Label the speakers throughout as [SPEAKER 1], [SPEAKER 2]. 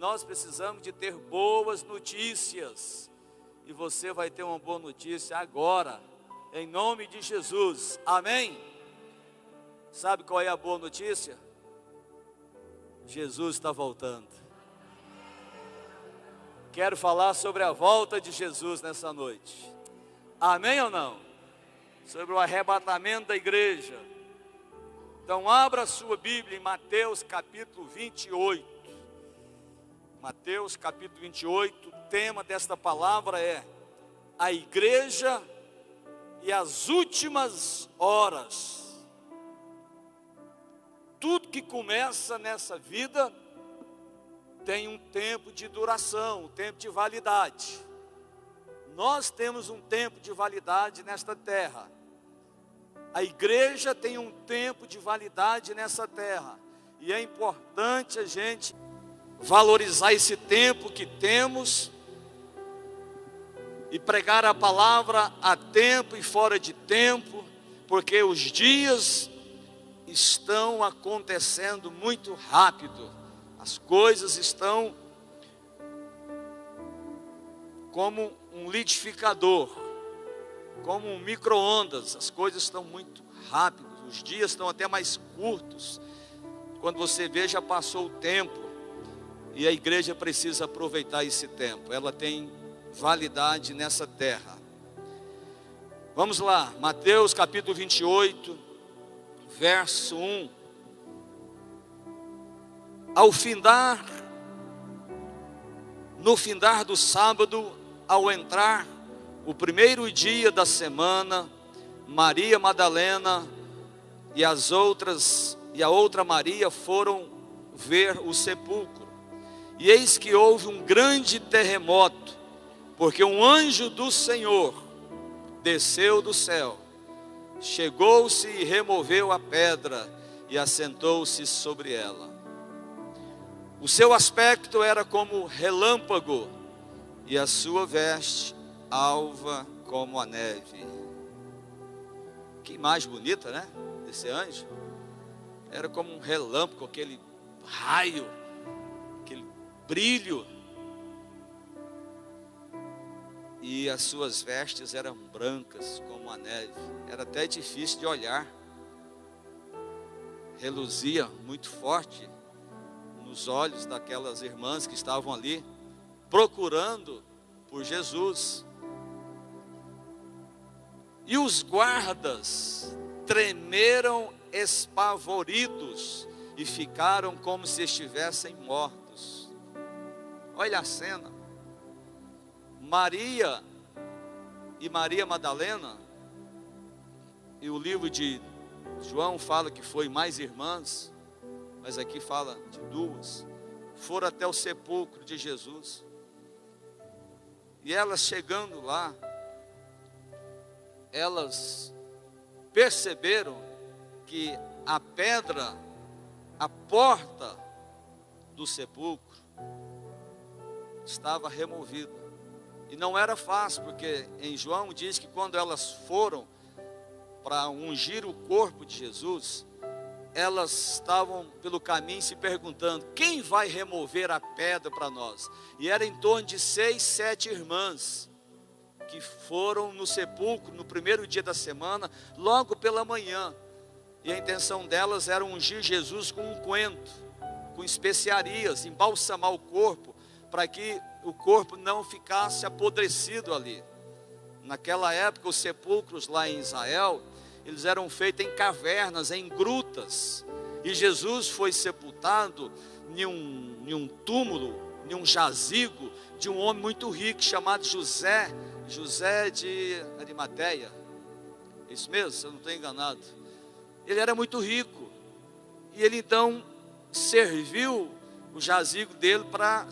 [SPEAKER 1] nós precisamos de ter boas notícias. E você vai ter uma boa notícia agora, em nome de Jesus, amém? Sabe qual é a boa notícia? Jesus está voltando. Quero falar sobre a volta de Jesus nessa noite, amém ou não? Sobre o arrebatamento da igreja. Então abra a sua Bíblia em Mateus capítulo 28. Mateus capítulo 28, o tema desta palavra é a igreja e as últimas horas. Tudo que começa nessa vida tem um tempo de duração, um tempo de validade. Nós temos um tempo de validade nesta terra. A igreja tem um tempo de validade nessa terra. E é importante a gente valorizar esse tempo que temos e pregar a palavra a tempo e fora de tempo, porque os dias estão acontecendo muito rápido. As coisas estão como um liquidificador, como um micro-ondas. As coisas estão muito rápidas, os dias estão até mais curtos. Quando você vê, já passou o tempo. E a igreja precisa aproveitar esse tempo. Ela tem validade nessa terra. Vamos lá, Mateus capítulo 28, verso 1. No findar do sábado, ao entrar o primeiro dia da semana, Maria Madalena e a outra Maria foram ver o sepulcro. E eis que houve um grande terremoto, porque um anjo do Senhor desceu do céu, chegou-se e removeu a pedra e assentou-se sobre ela. O seu aspecto era como relâmpago e a sua veste alva como a neve. Que imagem bonita, né? Desse anjo. Era como um relâmpago, aquele raio, aquele brilho. E as suas vestes eram brancas como a neve. Era até difícil de olhar. Reluzia muito forte nos olhos daquelas irmãs que estavam ali procurando por Jesus. E os guardas tremeram espavoridos e ficaram como se estivessem mortos. Olha a cena. Maria e Maria Madalena, e o livro de João fala que foi mais irmãs, mas aqui fala de duas, foram até o sepulcro de Jesus. E elas chegando lá, elas perceberam que a pedra, a porta do sepulcro, estava removida. E não era fácil, porque em João diz que quando elas foram para ungir o corpo de Jesus, elas estavam pelo caminho se perguntando: quem vai remover a pedra para nós? E era em torno de 6, 7 irmãs que foram no sepulcro no primeiro dia da semana, logo pela manhã. E a intenção delas era ungir Jesus com unguento, com especiarias, embalsamar o corpo, para que o corpo não ficasse apodrecido ali. Naquela época, os sepulcros lá em Israel, eles eram feitos em cavernas, em grutas. E Jesus foi sepultado em um túmulo, em um jazigo de um homem muito rico chamado José de Arimateia. Isso mesmo, se eu não estou enganado. Ele era muito rico. E ele então serviu o jazigo dele para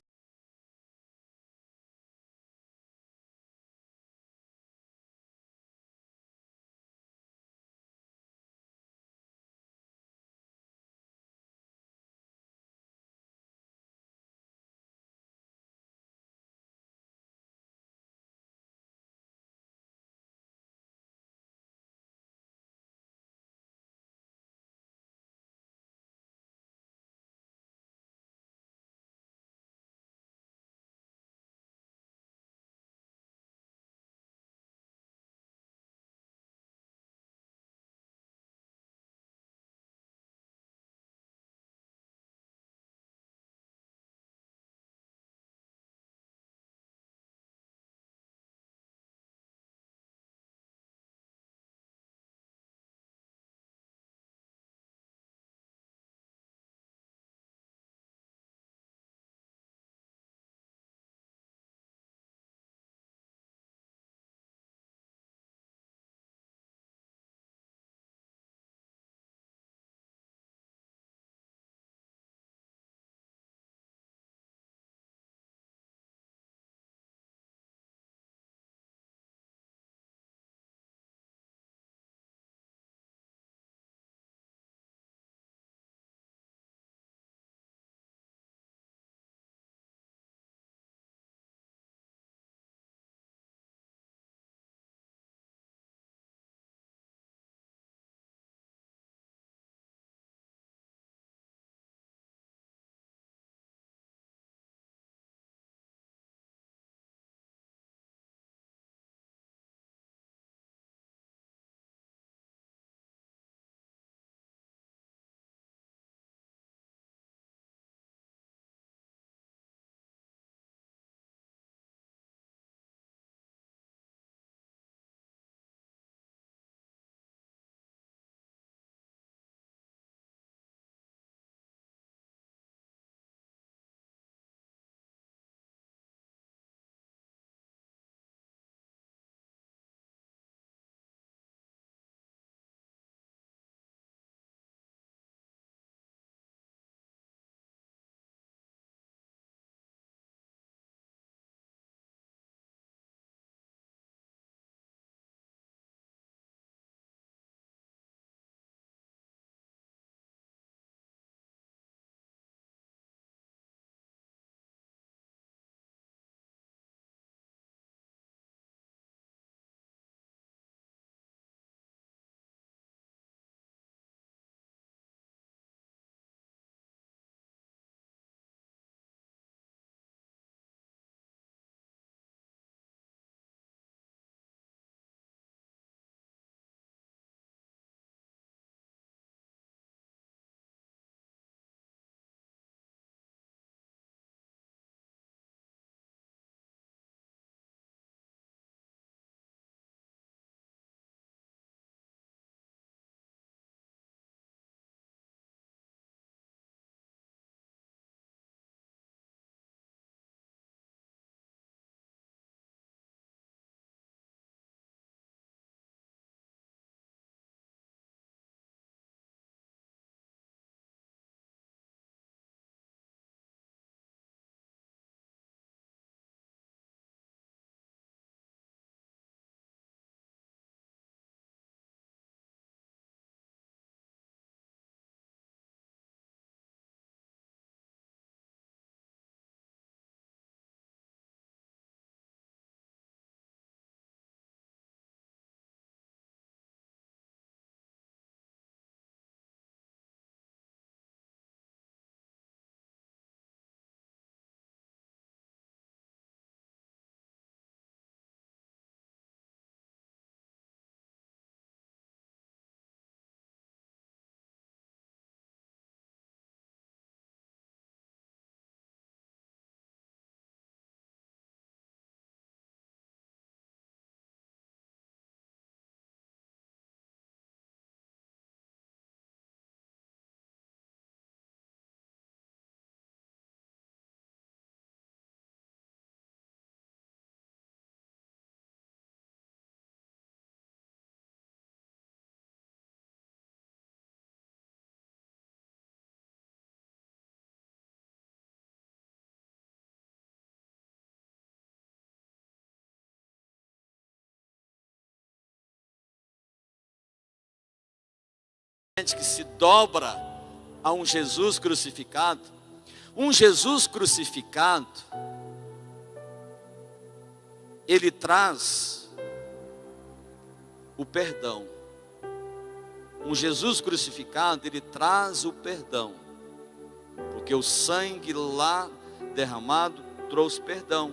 [SPEAKER 1] que se dobra a um Jesus crucificado. Um Jesus crucificado, ele traz o perdão. Um Jesus crucificado, ele traz o perdão, porque o sangue lá derramado trouxe perdão.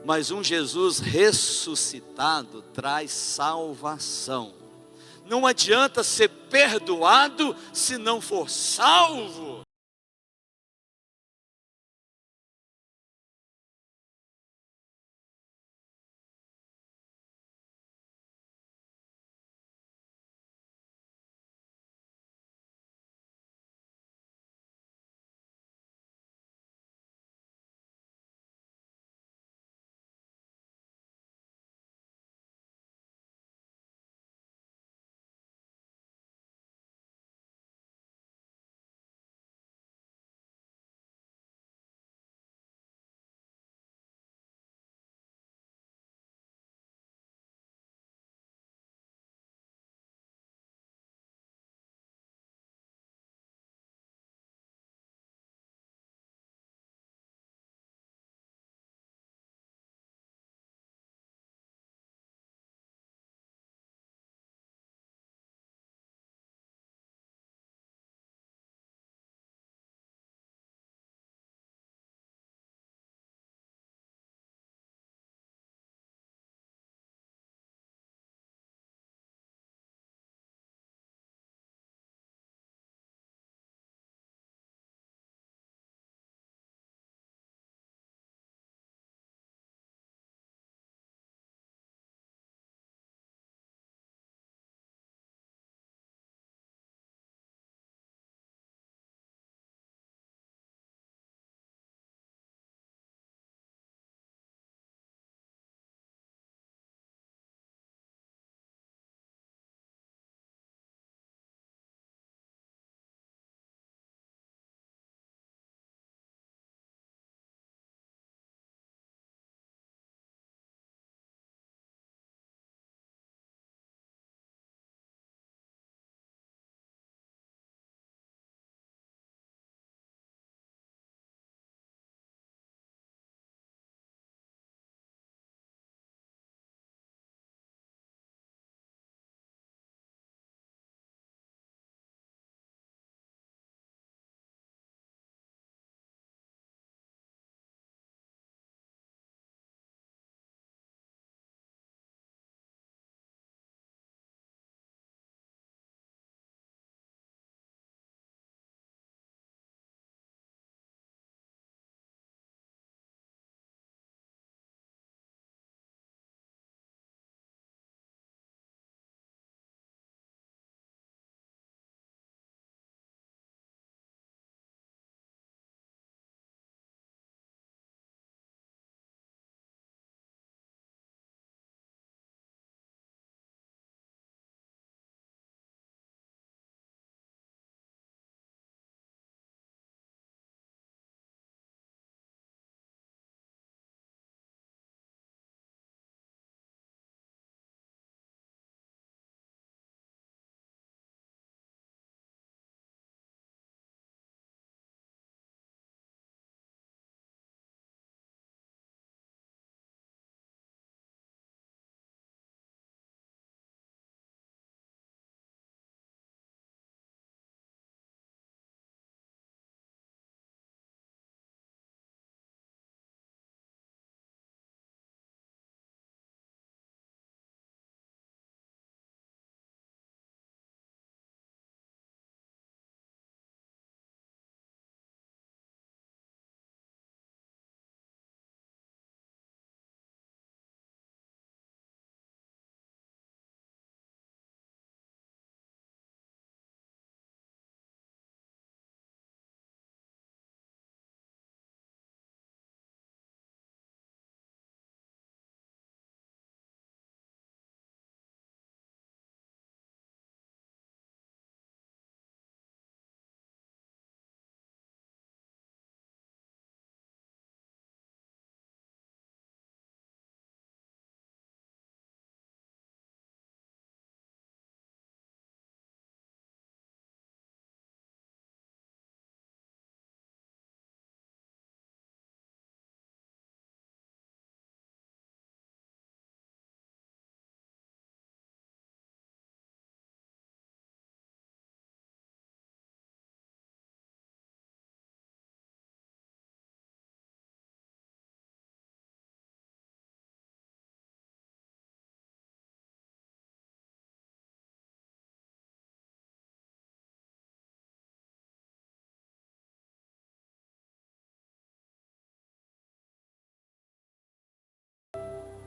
[SPEAKER 1] Mas um Jesus ressuscitado traz salvação. Não adianta ser perdoado se não for salvo.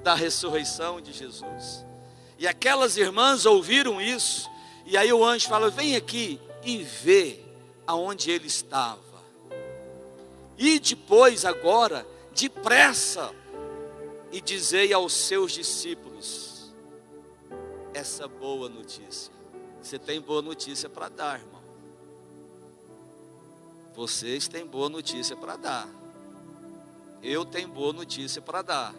[SPEAKER 1] da ressurreição de Jesus. E aquelas irmãs ouviram isso, e aí o anjo fala: vem aqui e vê aonde ele estava. E depois, agora, depressa, e dizei aos seus discípulos essa boa notícia. Você tem boa notícia para dar, irmão. Vocês têm boa notícia para dar. Eu tenho boa notícia para dar.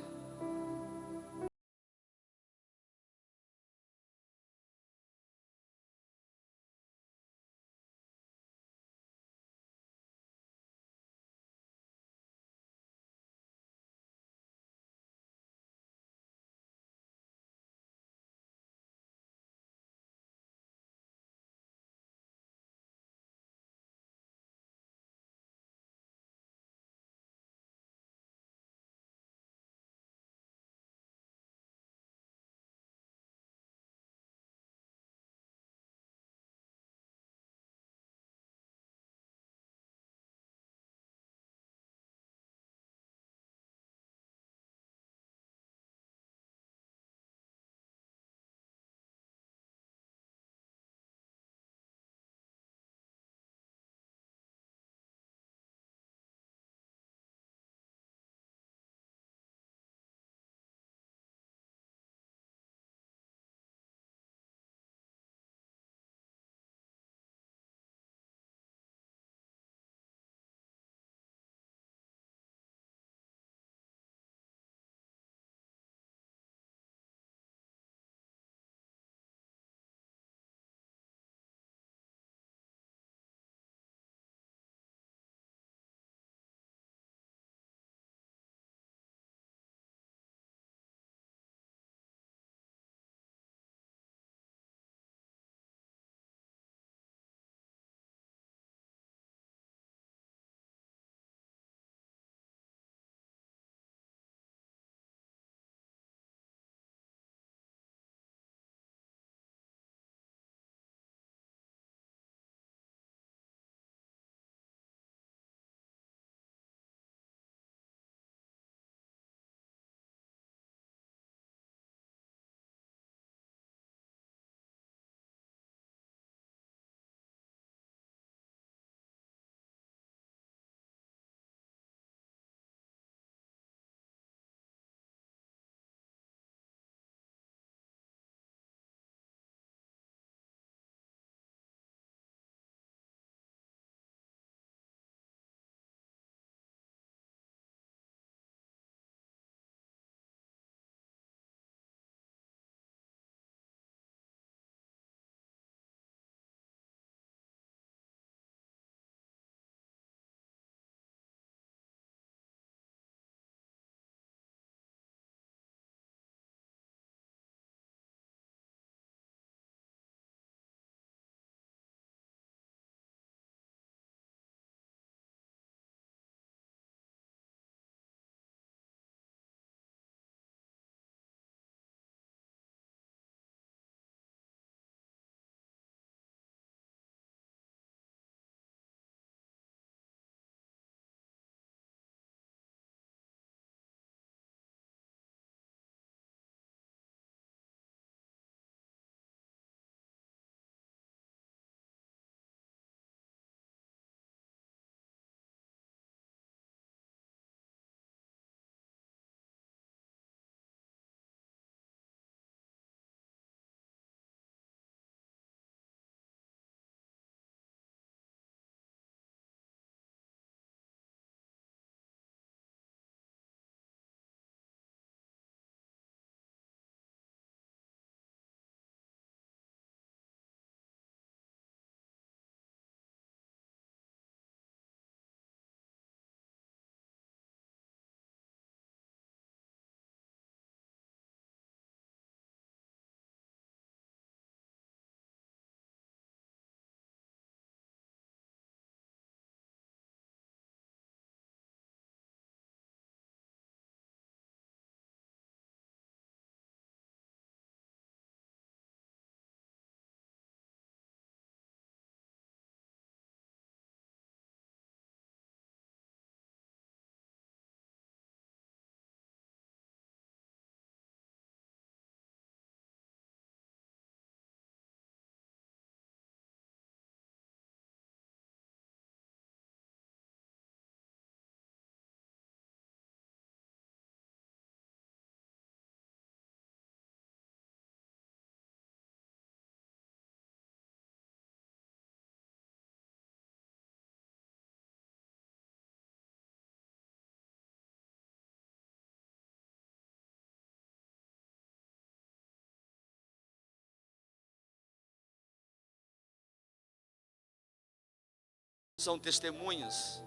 [SPEAKER 1] são testemunhas,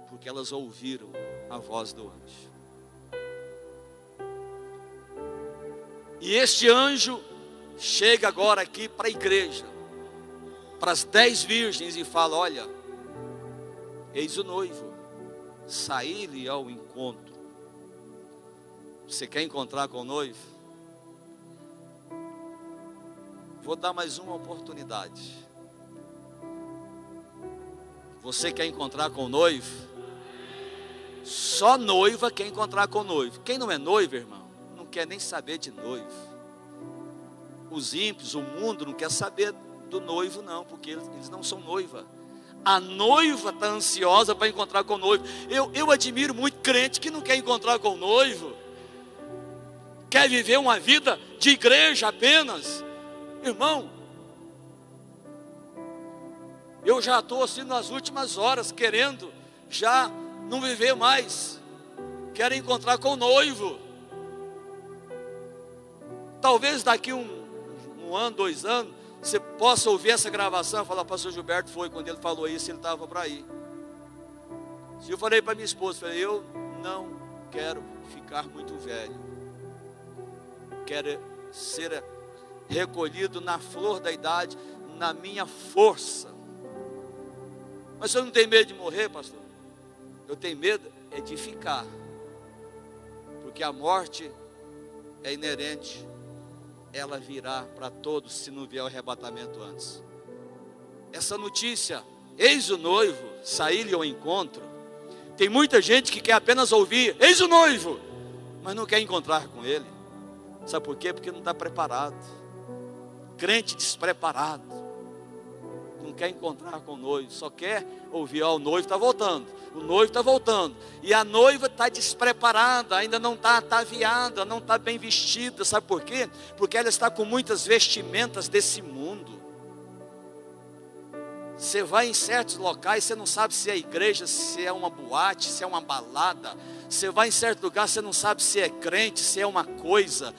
[SPEAKER 1] porque elas ouviram a voz do anjo. E este anjo chega agora aqui para a igreja, para as 10 virgens, e fala: olha, eis o noivo, saí-lhe ao encontro. Você quer encontrar com o noivo? Vou dar mais uma oportunidade. Você quer encontrar com o noivo? Só noiva quer encontrar com o noivo. Quem não é noivo, irmão, não quer nem saber de noivo. Os ímpios, o mundo não quer saber do noivo não, porque eles não são noiva. A noiva está ansiosa para encontrar com o noivo. Eu admiro muito crente que não quer encontrar com o noivo, quer viver uma vida de igreja apenas. Irmão, eu já estou assim nas últimas horas, querendo já não viver mais. Quero encontrar com o noivo. Talvez daqui um ano, 2 anos, você possa ouvir essa gravação e falar: pastor Gilberto foi, quando ele falou isso, ele estava para ir. Se eu falei para minha esposa, falei: eu não quero ficar muito velho, quero ser recolhido na flor da idade, na minha força. Mas você não tem medo de morrer, pastor? Eu tenho medo é de ficar, porque a morte é inerente, ela virá para todos se não vier o arrebatamento antes. Essa notícia, eis o noivo, saí-lhe ao encontro. Tem muita gente que quer apenas ouvir: eis o noivo, mas não quer encontrar com ele. Sabe por quê? Porque não está preparado. Crente despreparado, não quer encontrar com o noivo, só quer ouvir: ó, o noivo está voltando, o noivo está voltando. E a noiva está despreparada, ainda não está ataviada, não está bem vestida. Sabe por quê? Porque ela está com muitas vestimentas desse mundo. Você vai em certos locais, você não sabe se é igreja, se é uma boate, se é uma balada. Você vai em certo lugar, você não sabe se é crente, se é uma coisa.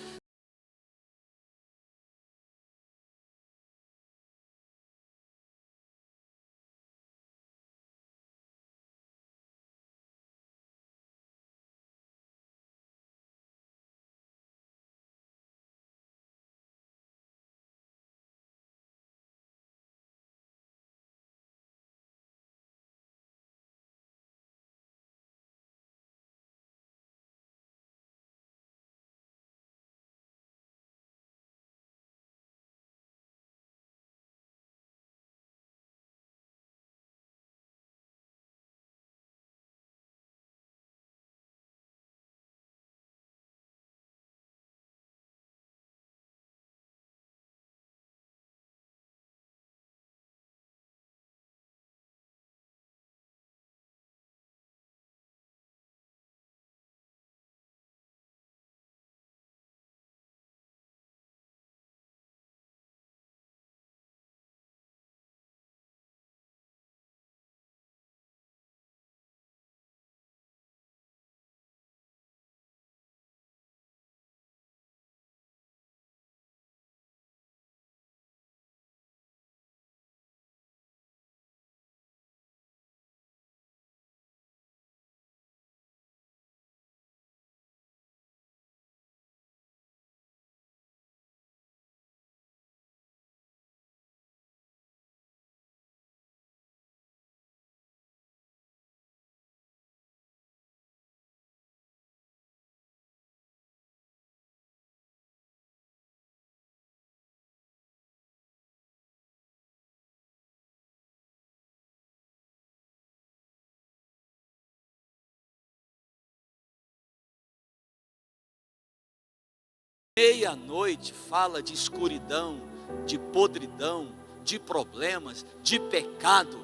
[SPEAKER 1] Meia-noite fala de escuridão, de podridão, de problemas, de pecado,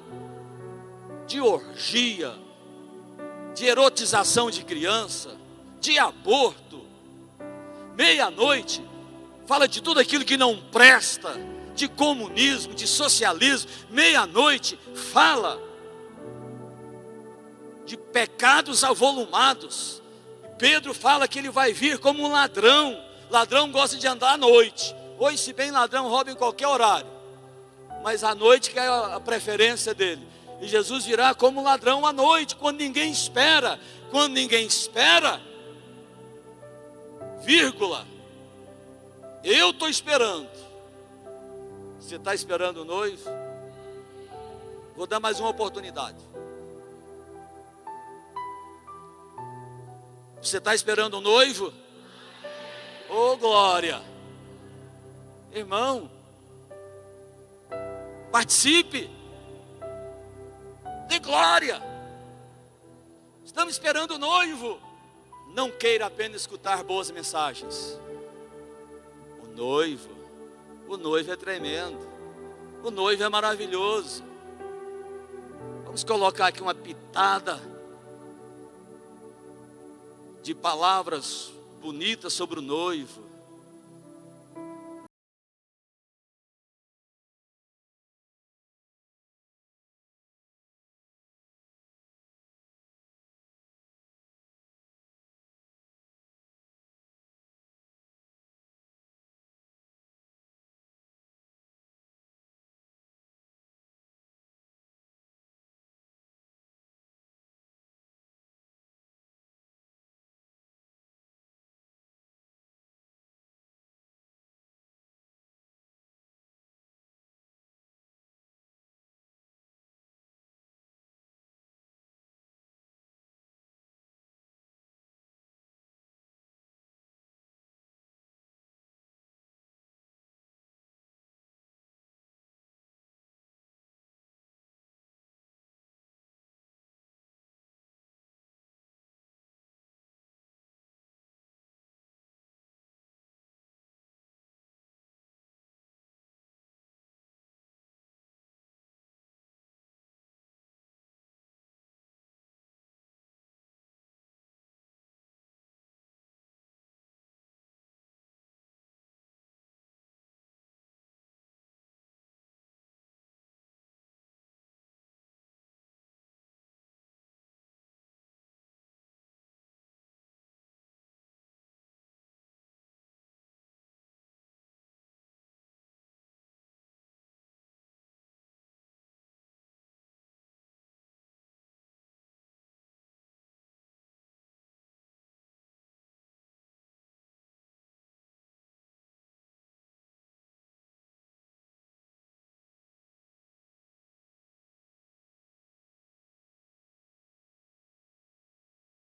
[SPEAKER 1] de orgia, de erotização de criança, de aborto. Meia-noite fala de tudo aquilo que não presta, de comunismo, de socialismo. Meia-noite fala de pecados avolumados. Pedro fala que ele vai vir como um ladrão. Ladrão gosta de andar à noite. Hoje, se bem ladrão, rouba em qualquer horário, mas à noite que é a preferência dele. E Jesus virá como um ladrão à noite, quando ninguém espera. Quando ninguém espera, vírgula, eu estou esperando. Você está esperando o noivo? Vou dar mais uma oportunidade. Você está esperando o noivo? Oh, glória! Irmão, participe. Dê glória. Estamos esperando o noivo. Não queira apenas escutar boas mensagens. O noivo é tremendo. O noivo é maravilhoso. Vamos colocar aqui uma pitada de palavras bonitas sobre o noivo.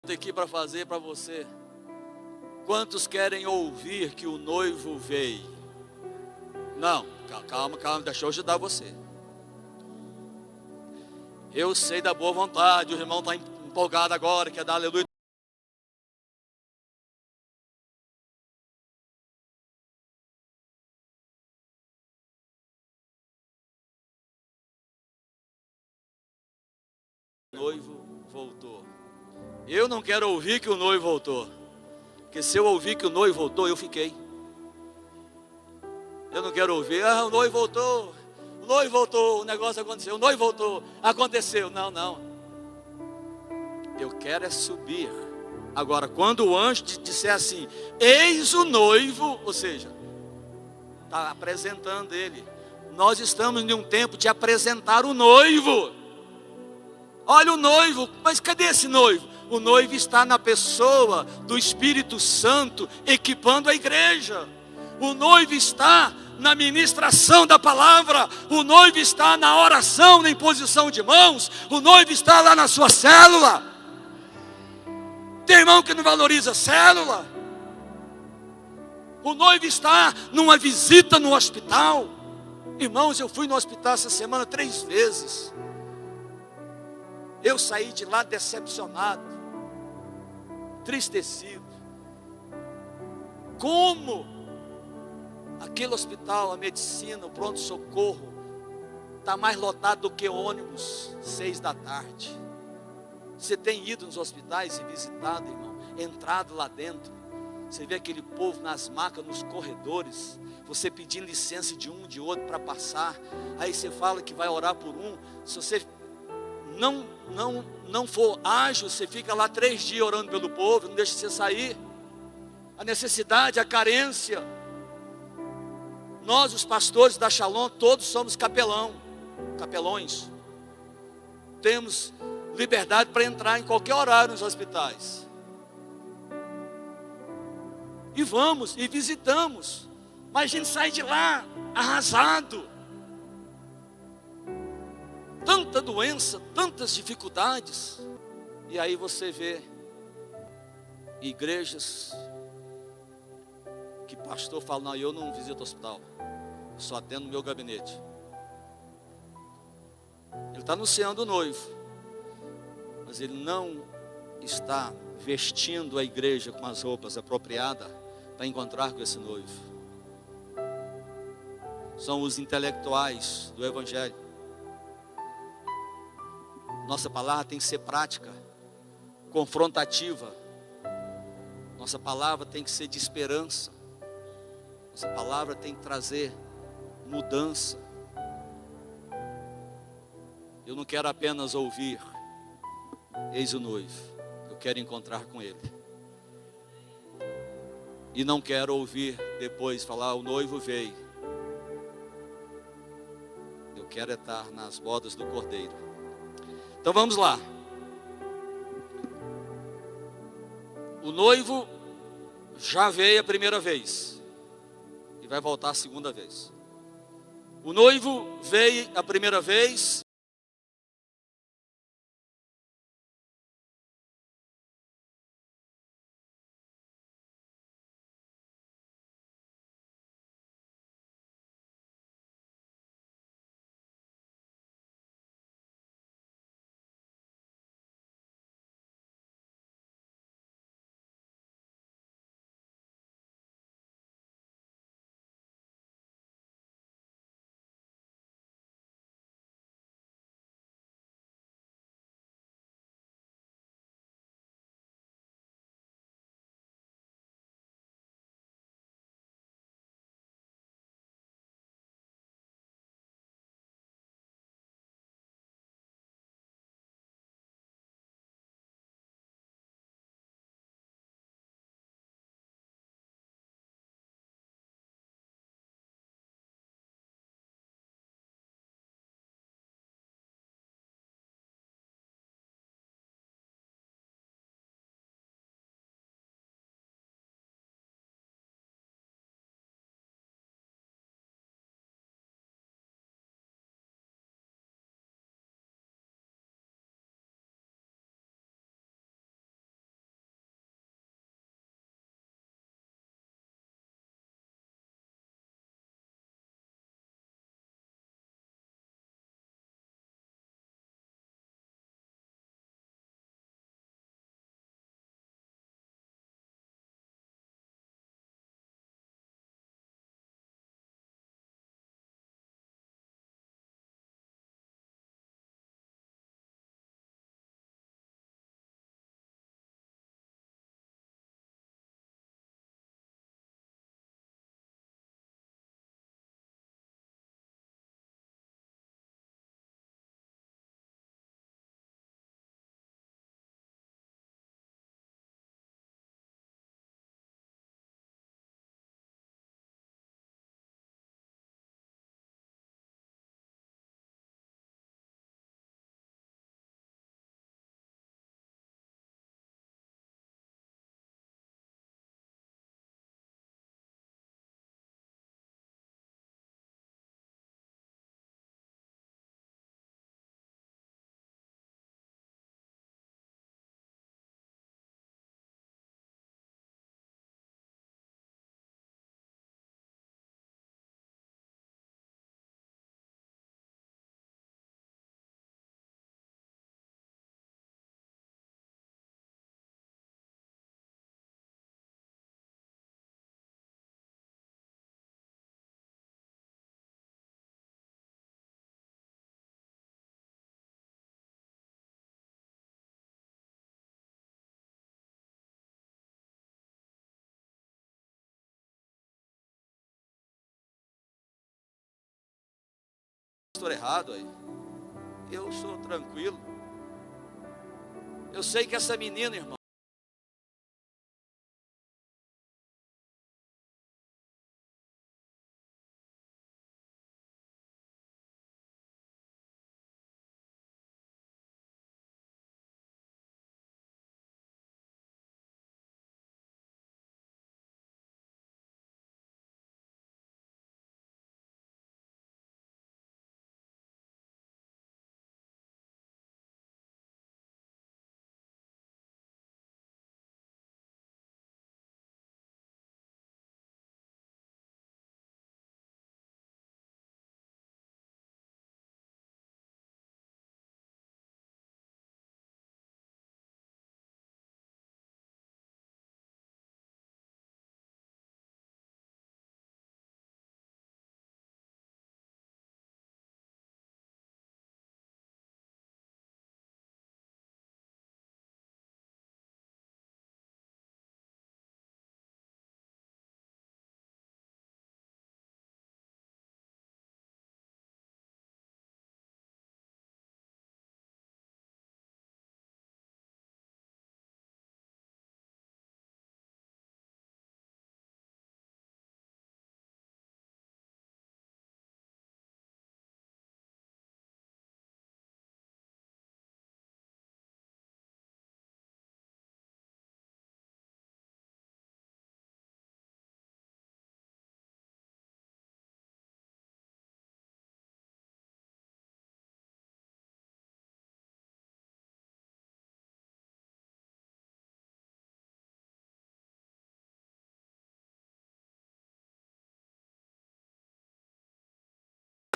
[SPEAKER 1] Aqui para fazer para você. Quantos querem ouvir que o noivo veio? Não, calma, deixa eu ajudar você. Eu sei da boa vontade, o irmão está empolgado agora, quer dar aleluia. O noivo voltou. Eu não quero ouvir que o noivo voltou, porque se eu ouvir que o noivo voltou, eu fiquei. Eu não quero ouvir, o noivo voltou, o negócio aconteceu, o noivo voltou, aconteceu. Não. Eu quero é subir. Agora, quando o anjo disser assim, eis o noivo, ou seja, está apresentando ele. Nós estamos em um tempo de apresentar o noivo. Olha o noivo, mas cadê esse noivo? O noivo está na pessoa do Espírito Santo, equipando a igreja. O noivo está na ministração da palavra. O noivo está na oração, na imposição de mãos. O noivo está lá na sua célula. Tem irmão que não valoriza a célula. O noivo está numa visita no hospital. Irmãos, eu fui no hospital essa semana 3 vezes. Eu saí de lá decepcionado, entristecido. Como aquele hospital, a medicina, o pronto-socorro, está mais lotado do que ônibus, 6 da tarde. Você tem ido nos hospitais e visitado, irmão, entrado lá dentro, você vê aquele povo nas macas, nos corredores, você pedindo licença de um, de outro para passar. Aí você fala que vai orar por um. Se você não for ágil, você fica lá 3 dias orando pelo povo, não deixa você sair. A necessidade, a carência. Nós, os pastores da Shalom, todos somos capelões. temos liberdade para entrar em qualquer horário nos hospitais. E vamos, e visitamos. Mas a gente sai de lá arrasado. Tanta doença, tantas dificuldades. E aí você vê igrejas que pastor fala, não, eu não visito hospital, eu só atendo no meu gabinete. Ele está anunciando o noivo, mas ele não está vestindo a igreja com as roupas apropriadas para encontrar com esse noivo. São os intelectuais do evangelho. Nossa palavra tem que ser prática, confrontativa. Nossa palavra tem que ser de esperança. Nossa palavra tem que trazer mudança. Eu não quero apenas ouvir, eis o noivo. Eu quero encontrar com ele. E não quero ouvir depois falar, o noivo veio. Eu quero estar nas bodas do Cordeiro. Então vamos lá. O noivo já veio a primeira vez e vai voltar a segunda vez. O noivo veio a primeira vez. Pastor errado aí. Eu sou tranquilo. Eu sei que essa menina, irmão,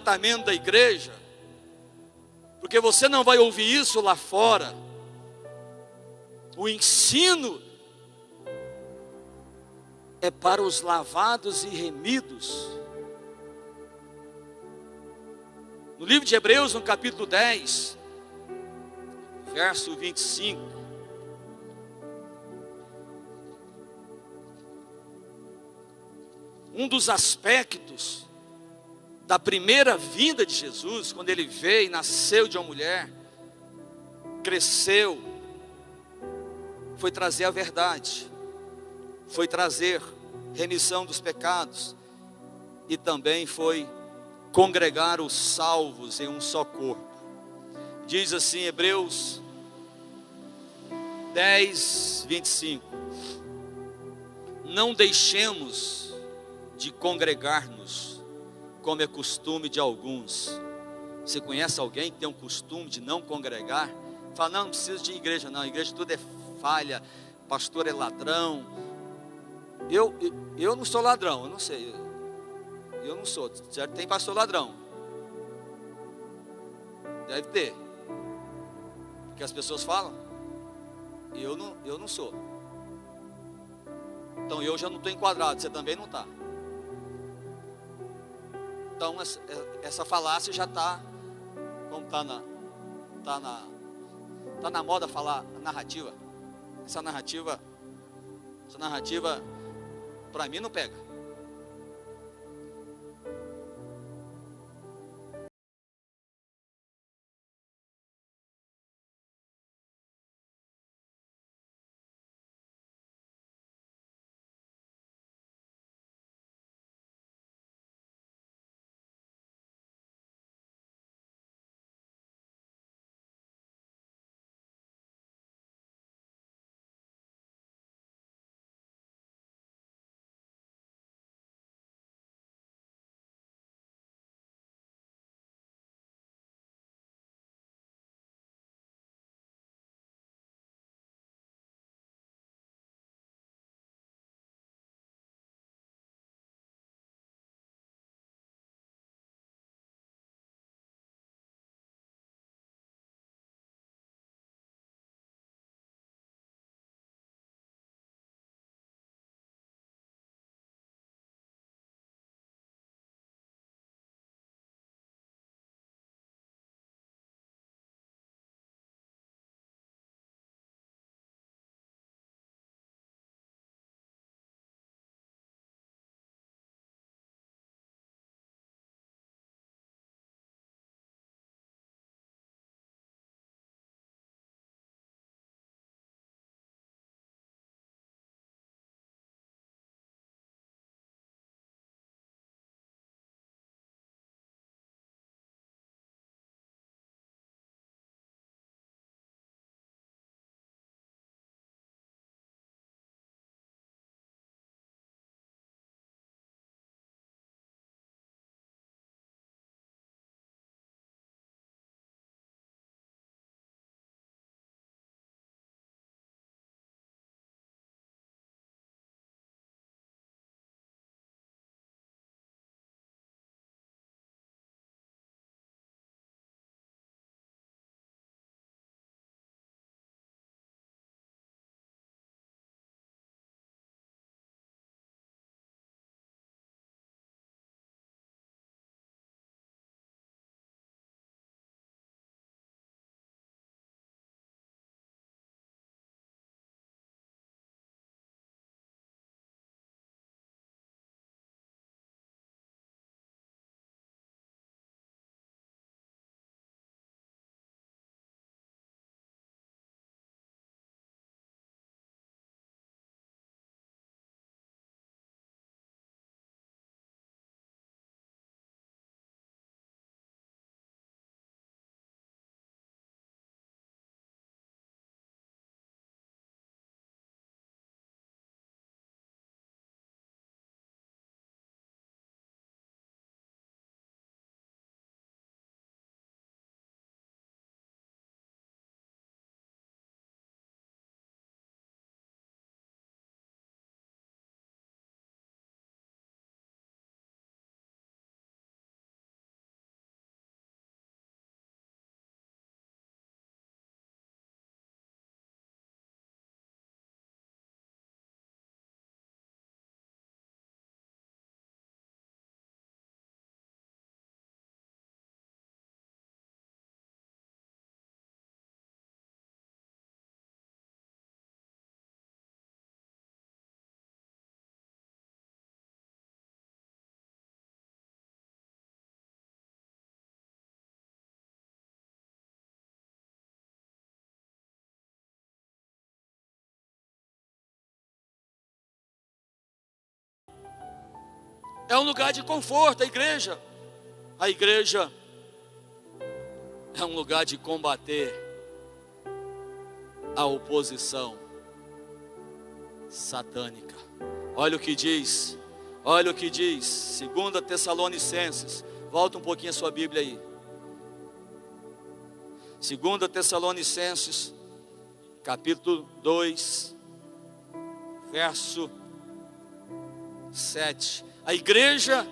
[SPEAKER 1] comportamento da igreja, porque você não vai ouvir isso lá fora. O ensino é para os lavados e remidos. No livro de Hebreus, no capítulo 10, verso 25, um dos aspectos da primeira vinda de Jesus, quando ele veio e nasceu de uma mulher, cresceu, foi trazer a verdade, foi trazer remissão dos pecados, e também foi congregar os salvos em um só corpo. Diz assim, Hebreus 10, 25: não deixemos de congregar-nos, como é costume de alguns. Você conhece alguém que tem um costume de não congregar? Fala, não precisa de igreja não, igreja tudo é falha, pastor é ladrão. Eu não sou ladrão, eu não sei, eu não sou, certo? Tem pastor ladrão, deve ter, porque as pessoas falam, eu não sou, então eu já não estou enquadrado, você também não está. Então essa falácia já está, como está na moda falar narrativa. Essa narrativa para mim não pega. É um lugar de conforto, a igreja. A igreja é um lugar de combater a oposição satânica. Olha o que diz, 2 Tessalonicenses, volta um pouquinho a sua Bíblia aí. 2 Tessalonicenses, capítulo 2, verso 7. A igreja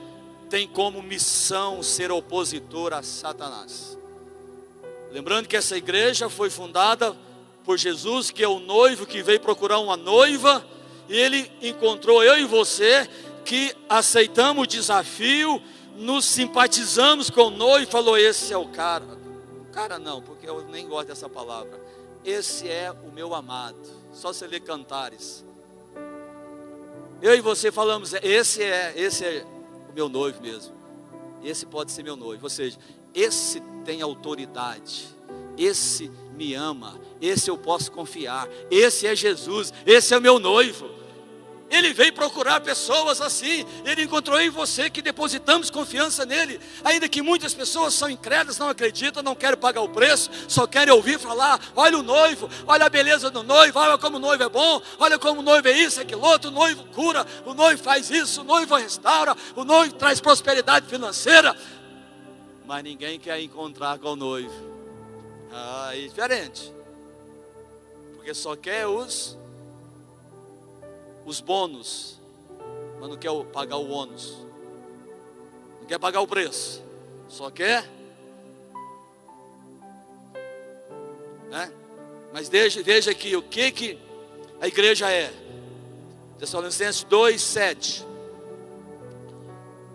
[SPEAKER 1] tem como missão ser opositora a Satanás. Lembrando que essa igreja foi fundada por Jesus, que é o noivo que veio procurar uma noiva, e ele encontrou eu e você, que aceitamos o desafio, nos simpatizamos com o noivo, e falou: esse é o cara. Cara não, porque eu nem gosto dessa palavra. Esse é o meu amado. Só você ler Cantares. Eu e você falamos: esse é o meu noivo mesmo. Esse pode ser meu noivo. Ou seja, esse tem autoridade, esse me ama, esse eu posso confiar, esse é Jesus, esse é o meu noivo. Ele veio procurar pessoas assim. Ele encontrou em você, que depositamos confiança nele. Ainda que muitas pessoas são incrédulas, não acreditam, não querem pagar o preço, só querem ouvir falar: olha o noivo, olha a beleza do noivo, olha como o noivo é bom, olha como o noivo é isso, aquilo outro, o noivo cura, o noivo faz isso, o noivo restaura, o noivo traz prosperidade financeira. Mas ninguém quer encontrar com o noivo. É diferente, porque só quer os bônus, mas não quer pagar o ônus, não quer pagar o preço, só quer, né? Mas veja aqui o que a igreja é. Tessalonicenses 2:7.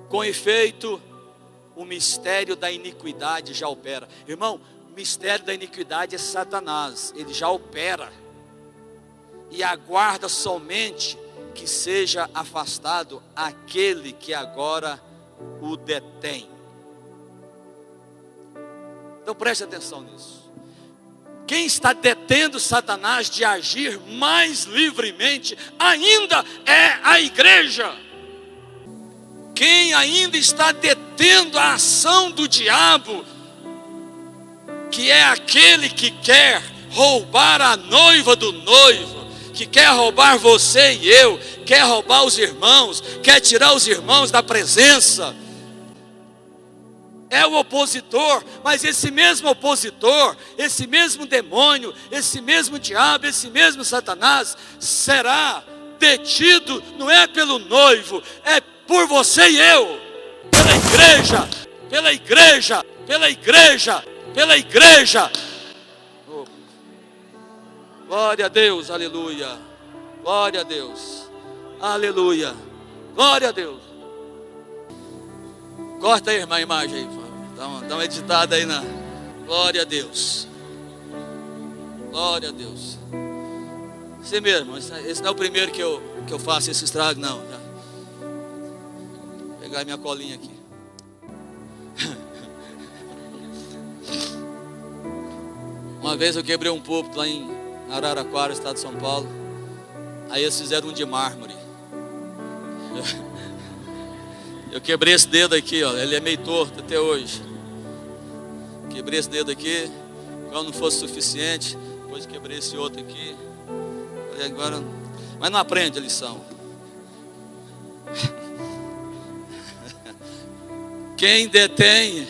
[SPEAKER 1] Com efeito, o mistério da iniquidade já opera. Irmão, o mistério da iniquidade é Satanás, ele já opera, e aguarda somente que seja afastado aquele que agora o detém. Então preste atenção nisso. Quem está detendo Satanás de agir mais livremente ainda é a igreja. Quem ainda está detendo a ação do diabo, que é aquele que quer roubar a noiva do noivo, que quer roubar você e eu, quer roubar os irmãos, quer tirar os irmãos da presença, é o opositor. Mas esse mesmo opositor, esse mesmo demônio, esse mesmo diabo, esse mesmo Satanás, será detido, não é pelo noivo, é por você e eu, pela igreja, pela igreja, pela igreja, pela igreja. Glória a Deus, aleluia. Glória a Deus, aleluia. Glória a Deus. Corta aí, irmã, a imagem aí, dá uma editada aí na. Glória a Deus. Glória a Deus. Você mesmo, esse não é o primeiro que eu faço esse estrago, não. Vou pegar minha colinha aqui. Uma vez eu quebrei um púlpito lá em Araraquara, estado de São Paulo. Aí eles fizeram um de mármore. Eu quebrei esse dedo aqui, ó. Ele é meio torto até hoje. Quebrei esse dedo aqui. Quando não fosse suficiente, depois quebrei esse outro aqui. Falei, agora. Mas não aprende a lição. Quem detém.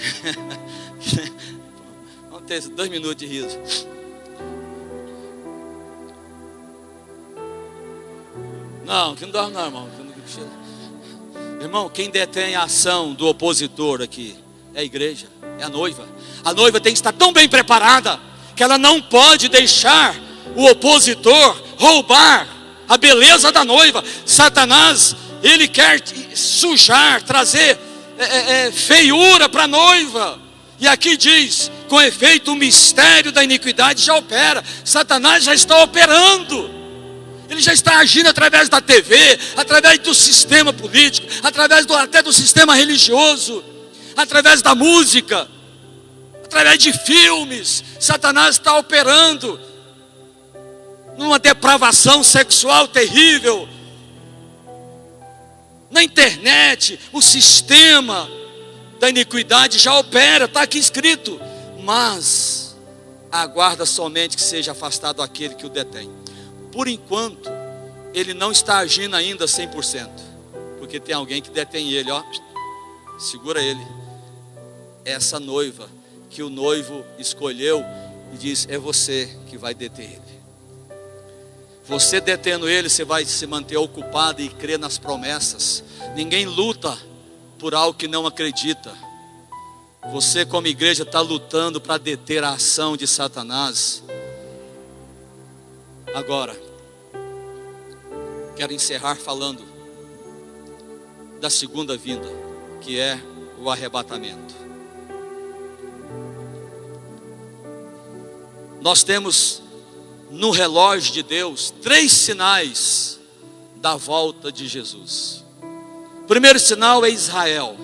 [SPEAKER 1] Vamos ter 2 minutos de riso. Não, que não dorme não, irmão. Irmão, quem detém a ação do opositor aqui é a igreja, é a noiva. A noiva tem que estar tão bem preparada que ela não pode deixar o opositor roubar a beleza da noiva. Satanás, ele quer sujar, trazer feiura para a noiva. E aqui diz: com efeito o mistério da iniquidade já opera. Satanás já está operando. Ele já está agindo através da TV, através do sistema político, através até do sistema religioso, através da música, através de filmes. Satanás está operando numa depravação sexual terrível, na internet, o sistema da iniquidade já opera, está aqui escrito. Mas aguarda somente que seja afastado aquele que o detém. Por enquanto, ele não está agindo ainda 100%, porque tem alguém que detém ele, ó, segura ele. Essa noiva que o noivo escolheu e diz: é você que vai deter ele. Você detendo ele, você vai se manter ocupado e crer nas promessas. Ninguém luta por algo que não acredita. Você, como igreja, está lutando para deter a ação de Satanás. Agora, quero encerrar falando da segunda vinda, que é o arrebatamento. Nós temos no relógio de Deus 3 sinais da volta de Jesus. O primeiro sinal é Israel.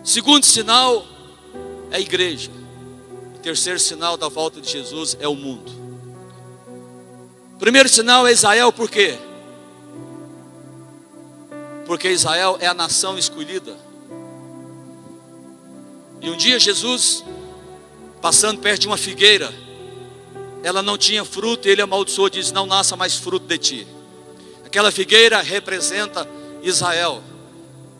[SPEAKER 1] O segundo sinal é a igreja. O terceiro sinal da volta de Jesus é o mundo. O primeiro sinal é Israel, por quê? Porque Israel é a nação escolhida. E um dia Jesus, passando perto de uma figueira, ela não tinha fruto, e ele amaldiçoou, diz: não nasça mais fruto de ti. Aquela figueira representa Israel,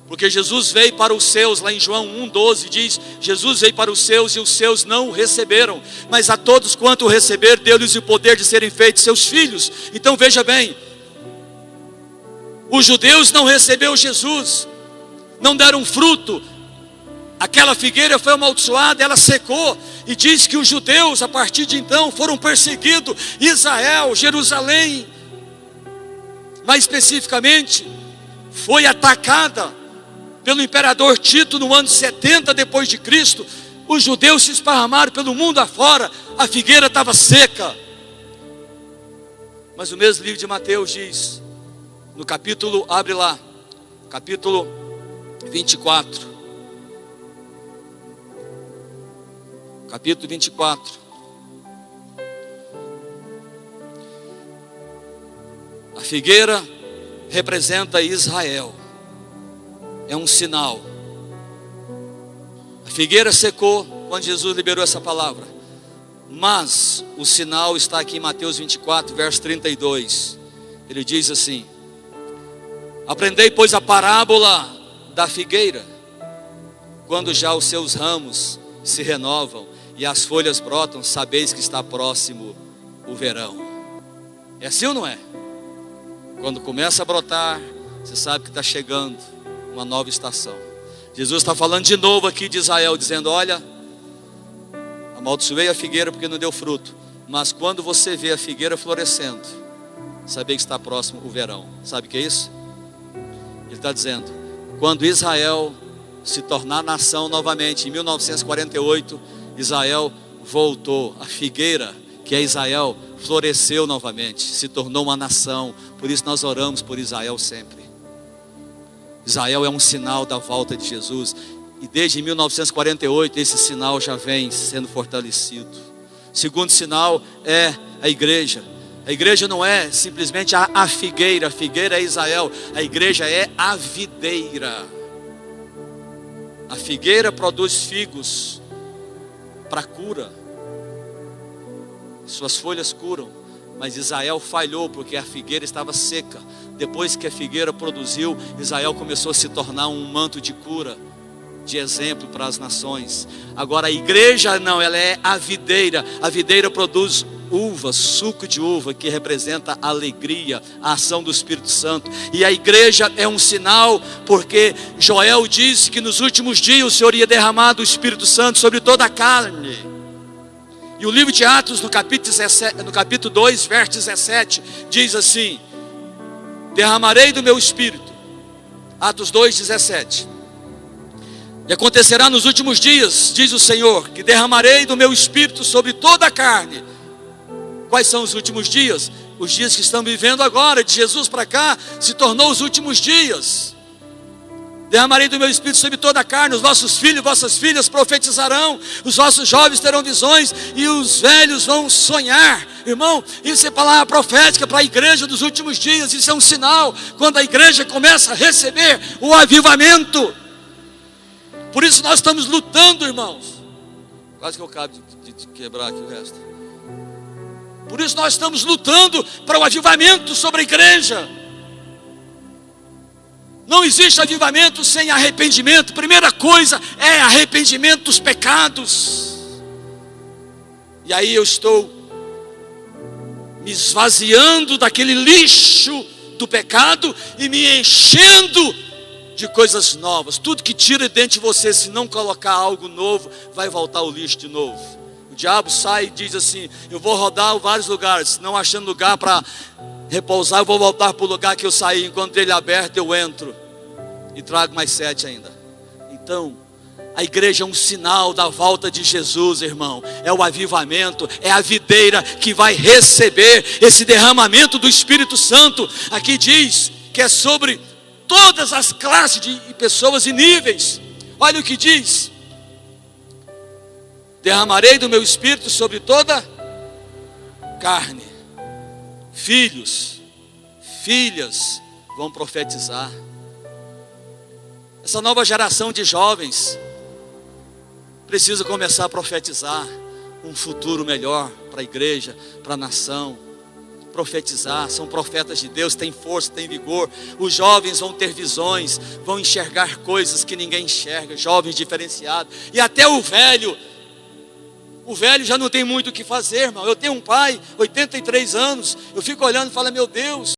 [SPEAKER 1] porque Jesus veio para os seus, lá em João 1,12 diz: Jesus veio para os seus e os seus não o receberam, mas a todos quanto o receber, deu-lhes o poder de serem feitos seus filhos. Então veja bem, os judeus não receberam Jesus, não deram fruto. Aquela figueira foi amaldiçoada, ela secou, e diz que os judeus a partir de então foram perseguidos. Israel, Jerusalém, mais especificamente, foi atacada pelo imperador Tito no ano 70 depois de Cristo. Os judeus se esparramaram pelo mundo afora, a figueira estava seca. Mas o mesmo livro de Mateus diz, no capítulo, abre lá, capítulo 24, capítulo 24, a figueira representa Israel, é um sinal. A figueira secou quando Jesus liberou essa palavra, mas o sinal está aqui em Mateus 24, verso 32. Ele diz assim: aprendei, pois, a parábola da figueira. Quando já os seus ramos se renovam e as folhas brotam, sabeis que está próximo o verão. É assim ou não é? Quando começa a brotar, você sabe que está chegando uma nova estação. Jesus está falando de novo aqui de Israel, dizendo: olha, amaldiçoei a figueira porque não deu fruto, mas quando você vê a figueira florescendo, sabe que está próximo o verão. Sabe o que é isso? Ele está dizendo, quando Israel se tornar nação novamente, em 1948, Israel voltou, a figueira que é Israel floresceu novamente, se tornou uma nação. Por isso nós oramos por Israel sempre. Israel é um sinal da volta de Jesus, e desde 1948 esse sinal já vem sendo fortalecido. O segundo sinal é a igreja. A igreja não é simplesmente a figueira é Israel, a igreja é a videira. A figueira produz figos para cura, suas folhas curam, mas Israel falhou porque a figueira estava seca. Depois que a figueira produziu, Israel começou a se tornar um manto de cura, de exemplo para as nações. Agora a igreja não, ela é a videira produz uva, suco de uva, que representa a alegria, a ação do Espírito Santo. E a igreja é um sinal, porque Joel disse que nos últimos dias o Senhor ia derramar do Espírito Santo sobre toda a carne. E o livro de Atos, no capítulo 2, verso 17, diz assim: derramarei do meu Espírito. Atos 2, 17. E acontecerá nos últimos dias, diz o Senhor, que derramarei do meu Espírito sobre toda a carne. Quais são os últimos dias? Os dias que estamos vivendo agora, de Jesus para cá, se tornou os últimos dias. Derramarei do meu espírito sobre toda a carne. Os vossos filhos e vossas filhas profetizarão. Os vossos jovens terão visões. E os velhos vão sonhar. Irmão, isso é palavra profética para a igreja dos últimos dias. Isso é um sinal quando a igreja começa a receber o avivamento. Por isso nós estamos lutando, irmãos. Quase que eu acabo de quebrar aqui o resto. Por isso nós estamos lutando para o avivamento sobre a igreja. Não existe avivamento sem arrependimento. Primeira coisa é arrependimento dos pecados. E aí eu estou me esvaziando daquele lixo do pecado e me enchendo de coisas novas. Tudo que tira dentro de você, se não colocar algo novo, vai voltar ao lixo de novo. O diabo sai e diz assim: eu vou rodar vários lugares, não achando lugar para repousar, eu vou voltar para o lugar que eu saí. Enquanto ele aberto, eu entro e trago mais 7 ainda. Então, a igreja é um sinal da volta de Jesus, irmão. É o avivamento, é a videira que vai receber esse derramamento do Espírito Santo. Aqui diz que é sobre todas as classes de pessoas e níveis. Olha o que diz: derramarei do meu Espírito sobre toda carne. Filhos, filhas vão profetizar. Essa nova geração de jovens precisa começar a profetizar um futuro melhor para a igreja, para a nação. Profetizar, são profetas de Deus, têm força, têm vigor. Os jovens vão ter visões, vão enxergar coisas que ninguém enxerga, jovens diferenciados. E até o velho já não tem muito o que fazer, irmão. Eu tenho um pai, 83 anos, eu fico olhando e falo: meu Deus,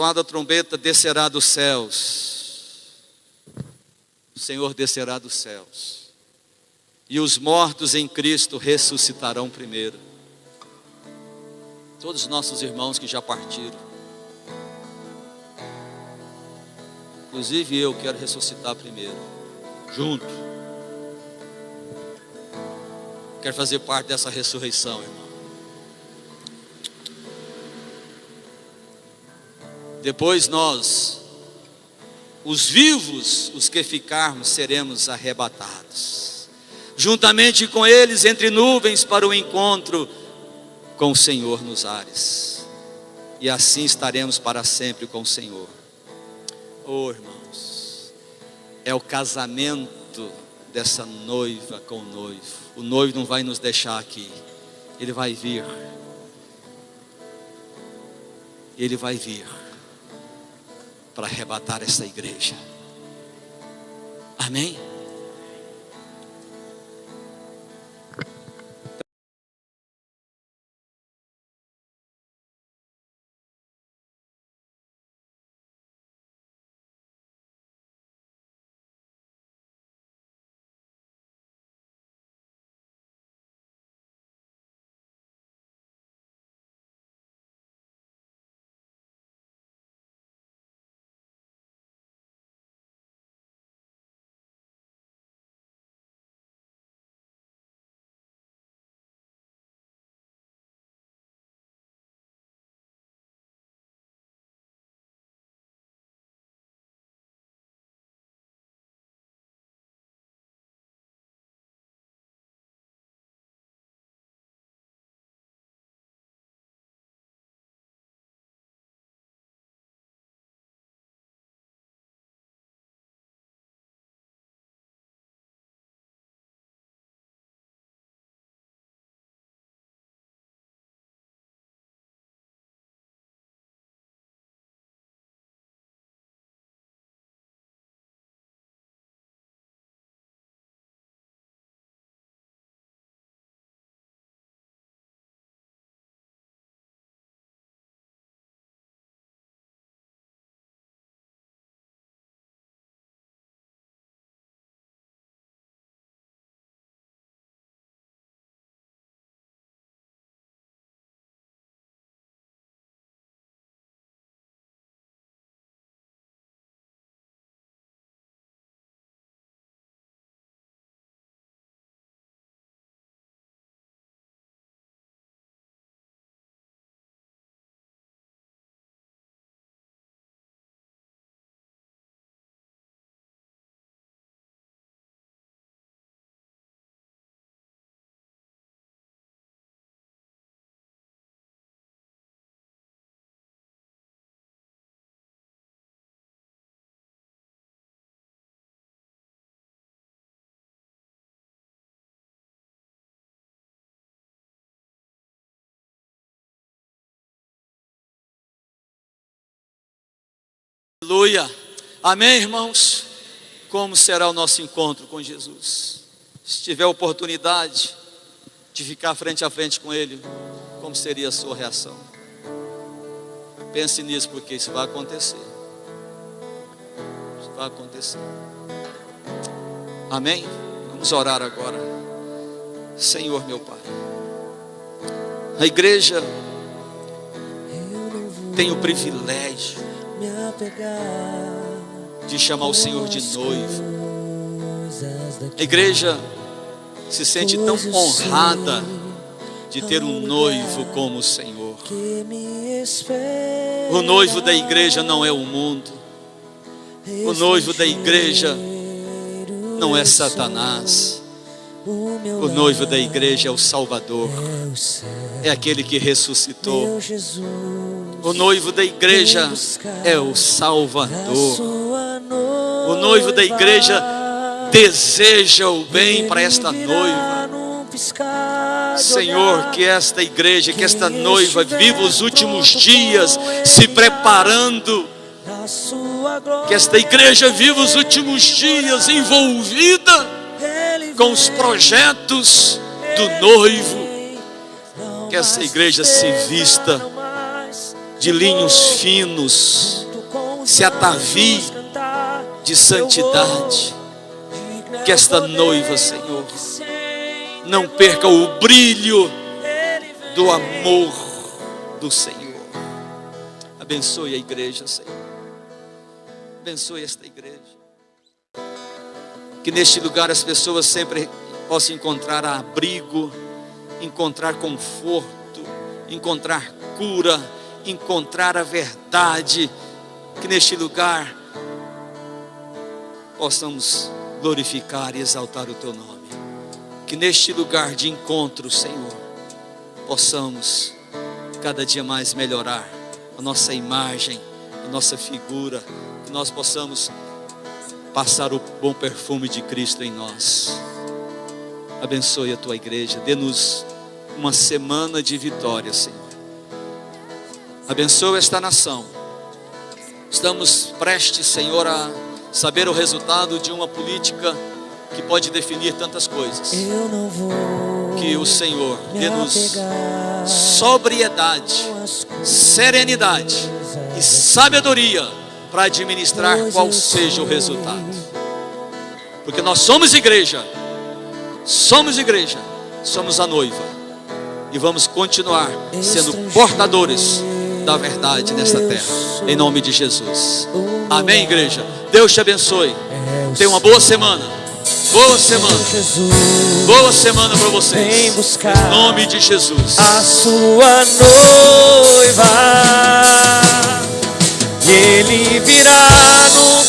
[SPEAKER 1] A trombeta descerá dos céus. O Senhor descerá dos céus. E os mortos em Cristo ressuscitarão primeiro. Todos os nossos irmãos que já partiram. Inclusive eu quero ressuscitar primeiro. Junto. Quero fazer parte dessa ressurreição, irmão. Depois nós, os vivos, os que ficarmos, seremos arrebatados, juntamente com eles entre nuvens para o encontro com o Senhor nos ares. E assim estaremos para sempre com o Senhor. Oh, irmãos, é o casamento dessa noiva com o noivo. O noivo não vai nos deixar aqui. Ele vai vir. Ele vai vir para arrebatar essa igreja. Amém? Aleluia. Amém, irmãos? Como será o nosso encontro com Jesus? Se tiver oportunidade de ficar frente a frente com Ele, como seria a sua reação? Pense nisso, porque isso vai acontecer. Isso vai acontecer. Amém? Vamos orar agora. Senhor meu Pai, a igreja tem o privilégio de chamar o Senhor de noivo. A igreja se sente tão honrada de ter um noivo como o Senhor. O noivo da igreja não é o mundo. O noivo da igreja não é Satanás. O noivo da igreja é o Salvador. É aquele que ressuscitou. O noivo da igreja é o Salvador. O noivo da igreja deseja o bem para esta noiva. Senhor, que esta igreja, que esta noiva viva os últimos dias se preparando. Que esta igreja viva os últimos dias envolvida com os projetos do noivo. Que essa igreja se vista de linhos finos, se atavie de santidade. Que esta noiva, Senhor, não perca o brilho do amor do Senhor. Abençoe a igreja, Senhor. Abençoe esta igreja. Que neste lugar as pessoas sempre possam encontrar abrigo, encontrar conforto, encontrar cura, encontrar a verdade. Que neste lugar possamos glorificar e exaltar o Teu nome. Que neste lugar de encontro, Senhor, possamos cada dia mais melhorar a nossa imagem, a nossa figura, que nós possamos passar o bom perfume de Cristo em nós. Abençoe a Tua igreja, dê-nos uma semana de vitória, Senhor. Abençoe esta nação. Estamos prestes, Senhor, a saber o resultado de uma política que pode definir tantas coisas. Que o Senhor dê-nos sobriedade, serenidade e sabedoria para administrar qual seja o resultado. Porque nós somos igreja, somos a noiva e vamos continuar sendo portadores da verdade nesta terra, em nome de Jesus. Amém, igreja? Deus te abençoe. Tenha uma boa semana. Boa semana. Boa semana para vocês. Em nome de Jesus.
[SPEAKER 2] A sua noiva, e Ele virá no